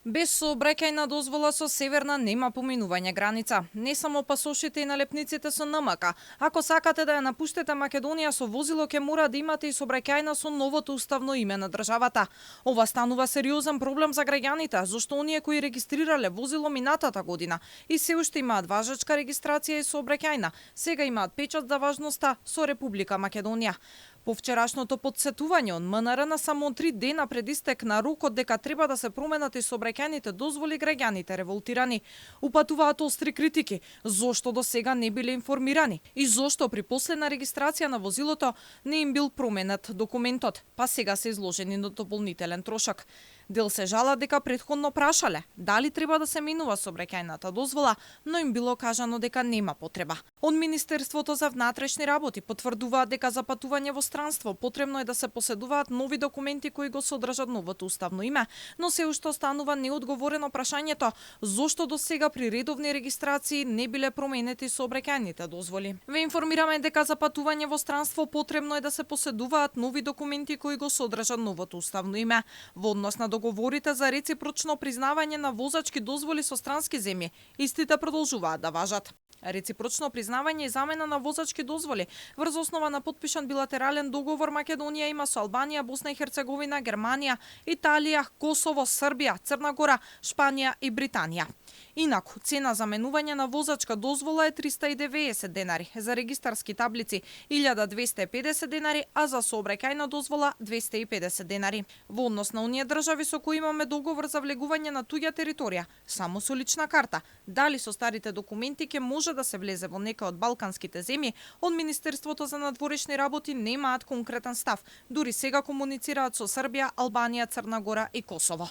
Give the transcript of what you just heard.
Без сообраќајна дозвола со Северна нема поминување граница. Не само пасошите и налепниците со НМК. Ако сакате да ја напуштите Македонија со возило, ќе мора да имате и сообраќајна со новото уставно име на државата. Ова станува сериозен проблем за граѓаните, зашто оние кои регистрирале возило минатата година и се уште имаат важечка регистрација и сообраќајна, сега имаат печат за важноста со Република Македонија. По вчерашното подсетување од МНР на само 3 дена пред истек на рокот дека треба да се променат и сообраќајните дозволи, граѓаните револтирани упатуваат остри критики зошто до сега не биле информирани и зошто при последна регистрација на возилото не им бил променет документот, па сега се изложени на дополнителен трошок. Дел се жалат дека претходно прашале дали треба да се менува сообраќајната дозвола, но им било кажано дека нема потреба. Од Министерството за внатрешни работи потврдуваат дека за патување во странство потребно е да се поседуваат нови документи кои го содржат новото уставно име, но се уште останува неодговорено прашањето зошто до сега при редовни регистрации не биле променети сообраќајните дозволи. Ве информираме дека за патување во странство потребно е да се поседуваат нови документи кои го содржат новото уставно име. Во однос на договорите за реципрочно признавање на возачки дозволи со странски земји, истите продолжуваат да важат. Реципрочно признавање и замена на возачки дозволи врз основа на потпишан билатерален договор Македонија има со Албанија, Босна и Херцеговина, Германија, Италија, Косово, Србија, Црна Гора, Шпанија и Британија. Инаку, цена за менување на возачка дозвола е 390 денари, за регистарски таблици 1250 денари, а за сообраќајна дозвола 250 денари. Во однос на оние држави со кои имаме договор за влегување на туѓа територија, само со лична карта, дали со старите документи ќе може да се влезе во некој од балканските земји, од Министерството за надворешни работи немаат конкретен став. Дури сега комуницираат со Србија, Албанија, Црна Гора и Косово.